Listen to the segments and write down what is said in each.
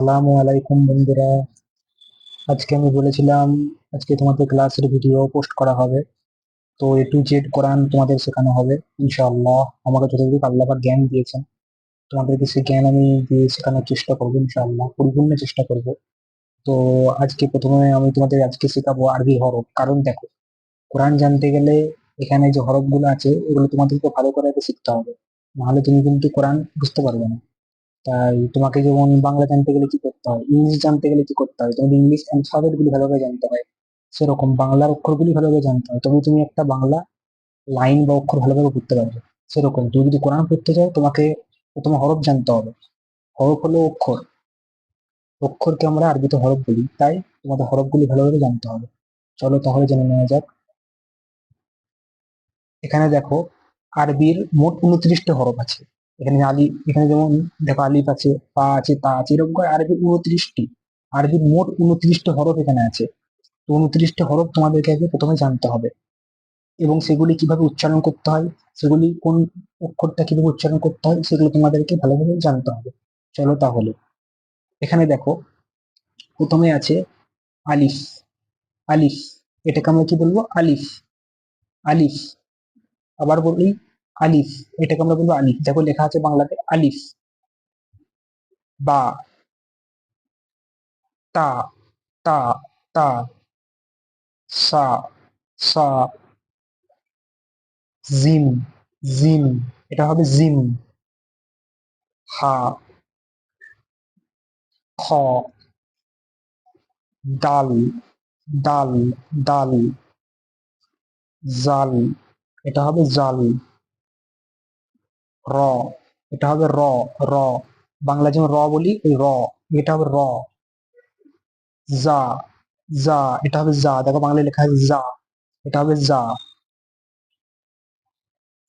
আসসালামু আলাইকুম বন্ধুরা। আজকে আমি বলেছিলাম আজকে তোমাদের ক্লাসের ভিডিও পোস্ট করা হবে। তো A to Z কোরআন তোমাদের শেখানো হবে ইনশাআল্লাহ। আমাকে যতটুকু আল্লাহ পাক জ্ঞান দিয়েছেন তোমাদেরকে সেই জ্ঞান আমি দিয়ে শেখানোর চেষ্টা করবো ইনশাআল্লাহ, পরিপূর্ণ চেষ্টা করব। তো আজকে প্রথমে আমি তোমাদের আজকে শেখাবো আরবি হরফ। কারণ দেখো, কোরআন জানতে গেলে এখানে যে হরফগুলো আছে এগুলো তোমাদেরকে ভালো করে আগে শিখতে হবে, নাহলে তুমি কিন্তু কোরআন বুঝতে পারবে না। তাই তোমাকে যেমন বাংলা জানতে গেলে কি করতে হয়, ইংলিশ জানতে গেলে কি করতে হয়, তোমাদের ইংলিশ অ্যালফাবেট গুলি ভালোভাবে জানতে হয়, সেরকম বাংলার অক্ষরগুলি ভালোভাবে জানতে হয়, তবে তুমি একটা বাংলা লাইন বা অক্ষর ভালোভাবে পড়তে পারবে। সেরকম তুমি যদি কোরআন পড়তে চাও তোমাকে প্রথমে হরফ জানতে হবে। হরফ হলো অক্ষর, অক্ষরকে আমরা আরবিতে হরফ বলি, তাই তোমাদের হরফগুলি ভালোভাবে জানতে হবে। চলো তাহলে জেনে নেওয়া যাক। এখানে দেখো, আরবির মোট 29টি হরফ আছে। এখানে যেমন দেখো আলিফ আছে, পা আছে, তা আছে, এরকম করে আরবির 29টি, আরবির মোট 29টি হরফ এখানে আছে। তো 29টি হরফ তোমাদেরকে আগে প্রথমে জানতে হবে, এবং সেগুলি কিভাবে উচ্চারণ করতে হয়, সেগুলি কোন অক্ষরটা কিভাবে উচ্চারণ করতে হয় সেগুলো তোমাদেরকে ভালোভাবে জানতে হবে। চলো তাহলে, এখানে দেখো প্রথমে আছে আলিফ। আলিফ, এটাকে আমরা কি বলবো? আলিফ। আলিফ, আবার বলি আলিফ, এটাকে আমরা বলবো আলিফ। দেখো লেখা আছে বাংলাতে আলিফ। বা, তা, তা, তা, সা, সা, জিম, জিম, এটা হবে জিম। হা, খ, দাল, দাল, দাল, জাল, এটা হবে জাল। র, এটা হবে র, র, বাংলা যেমন র বলি ওই র, এটা হবে র। জা, জা, এটা হবে জা, দেখো বাংলায় লেখা আছে জা, এটা হবে জা।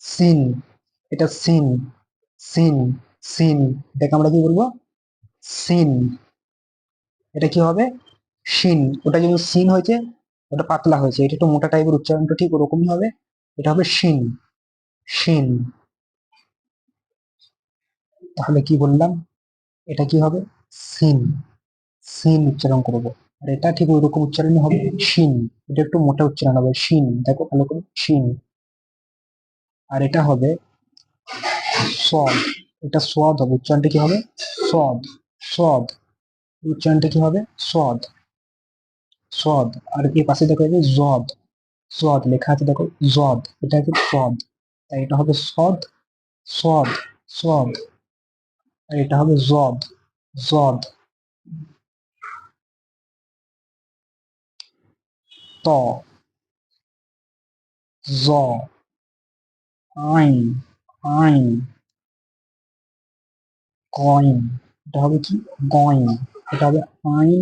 সিন, এটা সিন, সিন, সিন, এটাকে আমরা কি বলবো? সিন। এটা কি হবে? শিন। ওটা যেমন সিন হয়েছে, ওটা পাতলা হয়েছে, এটা একটু মোটা টাইপের, উচ্চারণটা ঠিক ওরকমই হবে। এটা হবে শিন, শিন। তাহলে কি বললাম? এটা কি হবে? সিন, সিন উচ্চারণ করবো। আর এটা ঠিক ওই রকম উচ্চারণ হবে, শিন। এটা একটু মোটা উচ্চারণ হবে, শিন, দেখো ভালো করে, শিন। আর এটা হবে সদ। এটা সদ হবে, উচ্চারণটা কি হবে? সদ, সদ, উচ্চারণটা কি হবে? সদ, সদ। আর এর পাশে দেখো এই যে জদ, জদ লেখা আছে দেখো, জদ, এটা হচ্ছে সদ, তাই এটা হবে সদ, সদ, সদ। আর এটা হবে জদ, জদ। ত, জ, আইন, আইন, কইন, এটা হবে কি? গইন। এটা হবে আইন,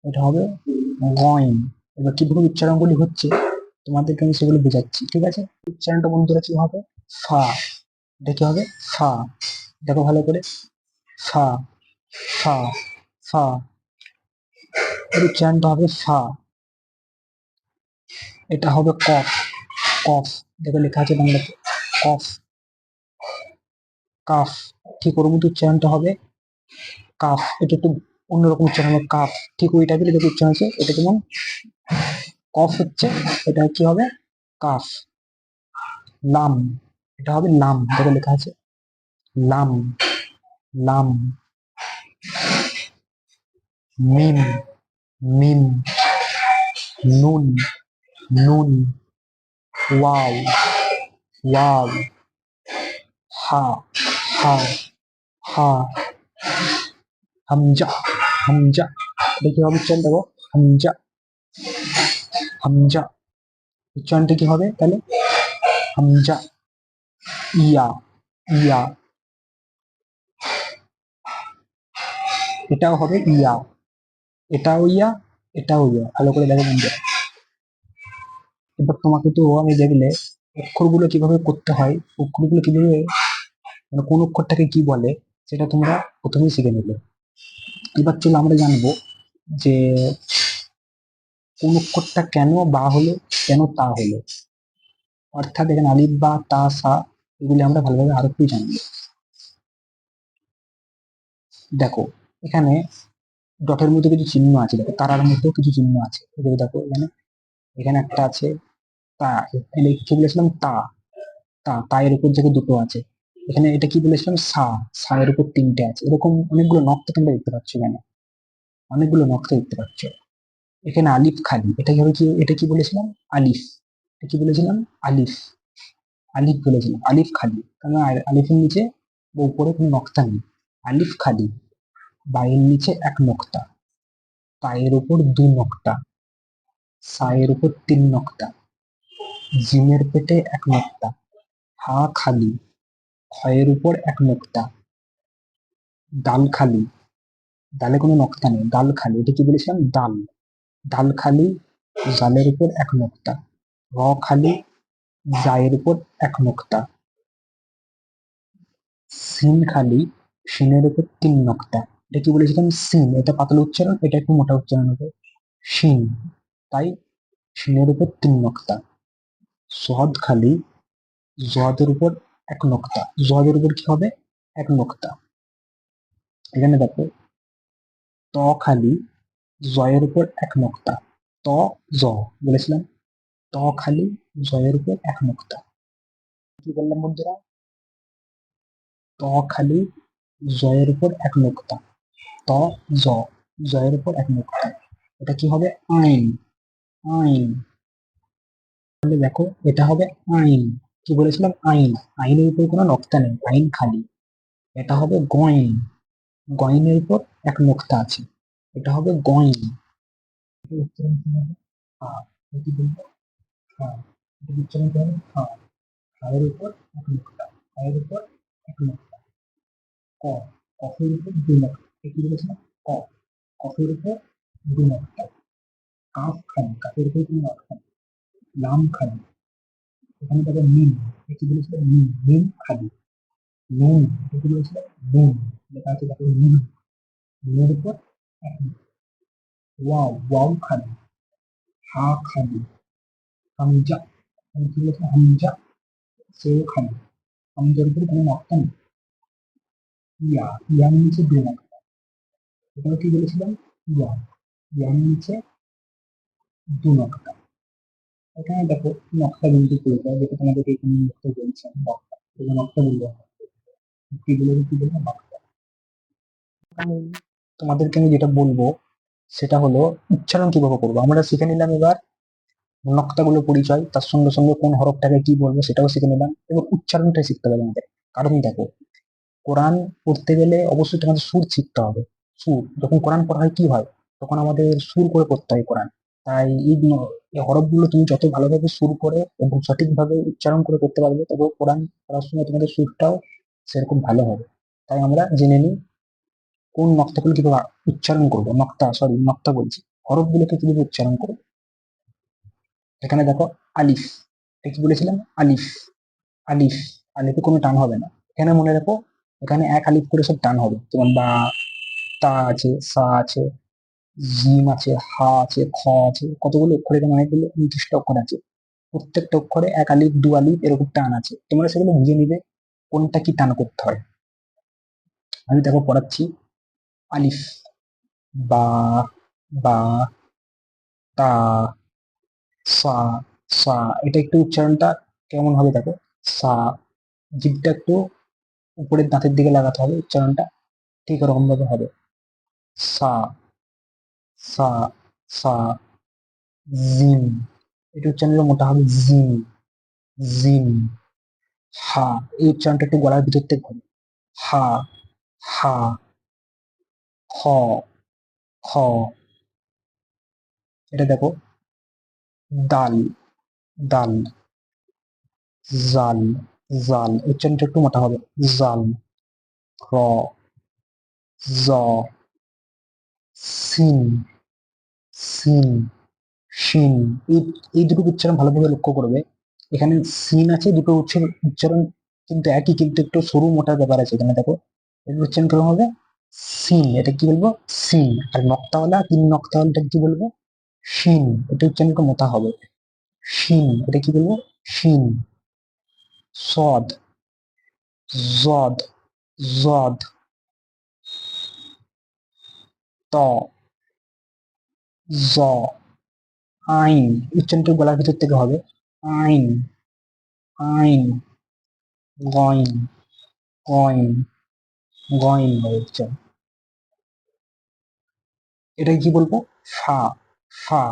এটা হবে গইন। এবার কিভাবে উচ্চারণগুলি হচ্ছে তোমাদেরকে আমি সেগুলো বোঝাচ্ছি, ঠিক আছে? উচ্চারণটা বন্ধুরা কি হবে? ফা, এটা কি হবে? ফা, দেখো ভালো করে, ফা, ফা, ফা, এর উচ্চারণটা হবে ফা। এটা হবে কফ, কফ, দেখো লেখা আছে বাংলাতে কফ। কাফ, ঠিক ওর মতো উচ্চারণটা হবে কাফ, এটা একটু অন্যরকম উচ্চারণ হবে কাফ, ঠিক ওই টাইপের দেখো উচ্চারণ আছে, এটা যেমন কফ হচ্ছে, এটা কি হবে? কাফ। লাম, এটা হবে লাম, দেখো লেখা আছে লাম, লাম। মিম, মিম। নুন, নুন। Wow, wow. হা, হা, হা। হামজা, হামজা, এটা কি হবে উচ্চারণ দেখো? হামজা, হামজা, উচ্চারণটা কি হবে তাহলে? হামজা। ইয়া, ইয়া, এটাও হবে ইয়া, এটাও ইয়া, এটাও ইয়া, ভালো করে দেখো বন্ধু। এবার তোমাকে তো আমি দেখলে অক্ষরগুলো কিভাবে করতে হয়, অক্ষরগুলো কিভাবে, মানে কোন অক্ষরটাকে কি বলে, সেটা তোমরা প্রথমেই শিখে নিলে। এবার চলো আমরা জানবো যে কোন অক্ষরটা কেন বা হলো, কেন তা হলো। অর্থাৎ এখানে আলিফ বা তা সা, এগুলি আমরা ভালোভাবে আরো একটু জানবো। দেখো এখানে ডটের মধ্যে কিছু চিহ্ন আছে, দেখো তারার মধ্যেও কিছু চিহ্ন আছে, এগুলো দেখো এখানে, এখানে একটা আছে তা, এখানে কি বলেছিলাম তা, তা এর উপর থেকে দুটো আছে, এখানে এটা কি বলেছিলাম সা এর উপর তিনটে আছে, এরকম অনেকগুলো নক্তা তোমরা দেখতে পাচ্ছ, এখানে অনেকগুলো নক্তা দেখতে পাচ্ছ। এখানে আলিফ খালি, এটা কি হবে, কি এটা কি বলেছিলাম আলিফ, এটা কি বলেছিলাম আলিফ, আলিফ বলেছিলাম, আলিফ খালি, কারণ আলিফের নিচে বা উপরে কোনো নক্তা নেই, আলিফ খালি, বায়ের নিচে এক নক্তা, তায়ের উপর দু নক্তা, সায়ের উপর তিন নক্তা, জিমের পেটে এক নক্তা, হা খালি, ক্ষয়ের উপর এক নক্তা, ডাল খালি, ডালে কোনো নক্তা নেই, ডাল খালি, এটা কি বলেছিলাম ডাল, ডাল খালি, জালের উপর এক নক্তা, র খালি, জায়ের উপর এক নক্তা, সিন খালি, সিনের উপর তিন নক্তা, এটা কি বলেছিলাম সিন, এটা পাতলা উচ্চারণ, এটা একটু মোটা উচ্চারণ হবে সিন, তাই সিনের উপর তিন নক্তা, সদ খালি, জদের উপর এক নক্তা, জদের উপর কি হবে এক নক্তা, এখানে দেখো ত খালি, জয়ের উপর এক নক্তা, ত জ বলেছিলাম, ত খালি, জয়ের উপর এক নক্তা, কি বললাম বন্ধুরা, ত খালি, জয়ের উপর এক নক্তা, ত জ, জয়ের উপর এক নক্তা, এটা কি হবে আইন, আইন, তাহলে দেখো এটা হবে আইন, কি বলেছিলাম আইন, আইনের উপর কোনো নক্তা নেই, আইন খালি, এটা হবে গয়েন, গয়েনের উপর এক নক্তা আছে, এটা হবে গয়েন, এটা উচ্চারণ কি হবে খা, এটা কি বলবো খা, এটা উচ্চারণ কি হবে খা, খায়ের উপর এক নক্তা, খায়ের উপর এক নক্তা, ক, কফের উপর দুই নক্তা, এটা কি বলেছিলাম ক, কফের উপর দুই নক্তা, কাফ খালি, কাফের উপর দুই নক্তা, লাম খালি, এখানে পাবে মিম, এটা কি বলেছিলাম মিম, মিম খালি, নুন, এটা কি বলেছিলাম নুন, লেখা আছে দেখো নুন, নুনের উপর এক নক্তা, ওয়াও, ওয়াও খালি, হা খালি, হামজা, আমি কি বলেছিলাম হামজা, সেও খালি, হামজার উপরে কোনো নক্তা নেই, ইয়া, ইয়ার নিচে দুই নক্তা, এটাও কি বলেছিলাম ইয়া, ইয়ার নিচে দু নক্তা, এখানে দেখো নকশা বিন্দু করে যায়, যেটা তোমাদেরকে এখানে লিখতে বলছেন নকশা, এই নকশা বলবো, কি বলে কি বলবো নকশা, আমি তোমাদেরকে আমি যেটা বলবো সেটা হলো উচ্চারণ কিভাবে করবো, আমরা শিখে নিলাম এবার নক্তাগুলো পরিচয়, তার সঙ্গে সঙ্গে কোন হরফটাকে কি বলবো সেটাও শিখে নিলাম, এবার উচ্চারণটাই শিখতে হবে আমাদের, কারণ দেখো কোরআন পড়তে গেলে অবশ্যই তোমাদের সুর শিখতে হবে, সুর, যখন কোরআন পড়া হয় কি হয়, তখন আমাদের সুর করে পড়তে হয় কোরআন, তাই এই হরফগুলো তুমি যত ভালোভাবে সুর করে এবং সঠিকভাবে উচ্চারণ করে করতে পারবে, তবে কোরআন পড়ার সময় তোমাদের সুরটাও সেরকম ভালো হবে, তাই আমরা জেনে নিই কোন নক্তাগুলো কিভাবে উচ্চারণ করবো, নক্তা বলছি, হরফগুলোকে কিভাবে উচ্চারণ করবো, এখানে দেখো আলিফ, এটা কি বলেছিলাম আলিফ, আলিফ, আলিফে কোনো টান হবে না, এখানে মনে রাখো এখানে এক আলিফ করে সব টান হবে, যেমন বা, তা আছে, সা আছে, জিম আছে, হা আছে, খ আছে, কতগুলো অক্ষর, এখানে অনেকগুলো নির্দিষ্ট অক্ষর আছে, প্রত্যেকটা অক্ষরে এক আলিফ দু আলিফ এরকম টান আছে, তোমরা সেগুলো বুঝে নিবে কোনটা কি টান করতে হয়, আমি দেখো পড়াচ্ছি, আলিফ, বা, বা, তা, সা, সা, এটা একটু উচ্চারণটা কেমন হবে দেখো, সা, জিভটা একটু উপরের দাঁতের দিকে লাগাতে হবে, উচ্চারণটা ঠিক ওরকম ভাবে হবে, সা, সা, সা, জিম, এটা উচ্চারণটা মোটা হবে জিম, জিম, হা, এই উচ্চারণটা একটু গলার ভিতর থেকে হবে, হা, হা, খ, খ, এটা দেখো দাল, দাল, জাল, জাল, উচ্চারণটা একটু মোটা হবে, জাল, র, জ, সিন, সিন, শিন, এই এই দুটো উচ্চারণ ভালোভাবে লক্ষ্য করবে, এখানে সিন আছে, দুটো উচ্চারণ কিন্তু একই, কিন্তু একটু সরু মোটার ব্যাপার আছে, এখানে দেখো এর উচ্চারণ কেমন হবে সিন, এটা কি বলবো সিন, আর নক্তাওয়ালা তিন নক্তাওয়ালাটা কি বলবো শিন, এটা উচ্চারণ একটু মোটা হবে, শিন, এটা কি বলবো শিন, সদ, জদ, জদ, ত, জ, আইন। উচ্চারণটা গলার ভিতর থেকে হবে আইন, আইন। গইন, গইন, গইন হবে উচ্চারণ। এটাকে কি বলবো? ফা, ফা।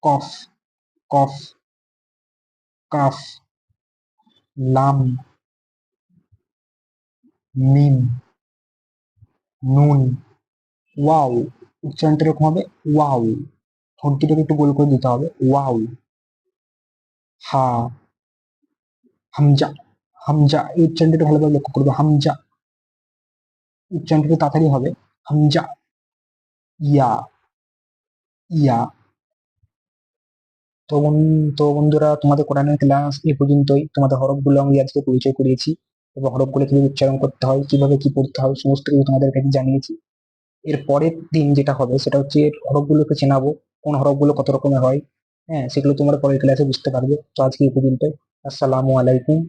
কফ, কফ, কাফ। লাম, মিম, নুন। ওয়াও, উচ্চারণটা এরকম হবে ওয়াও। ঠোঁট দুটোকে একটু গোল করে দিতে হবে ওয়াও। হা, হামজা, হামজা। এই উচ্চারণটা একটু ভালোভাবে লক্ষ্য করবে হামজা। উচ্চারণটা একটু তাড়াতাড়ি হবে হামজা। ইয়া, ইয়া। তো বন্ধুরা, তোমাদের কোরআনের ক্লাস এই পর্যন্তই। তোমাদের হরফগুলো আমি আজকে পরিচয় করিয়েছি এবং হরফগুলো কিভাবে উচ্চারণ করতে হয়, কিভাবে কি পড়তে হয়, সমস্ত কিছু তোমাদের কাছে জানিয়েছি। এর পরের দিন যেটা হবে সেটা হচ্ছে এর হরফগুলোকে চেনাবো, কোন হরফগুলো কত রকমের হয়। হ্যাঁ, সেগুলো তোমরা পরের ক্লাসে বুঝতে পারবে। তো আজকে এই পর্যন্তই। আসসালামু আলাইকুম।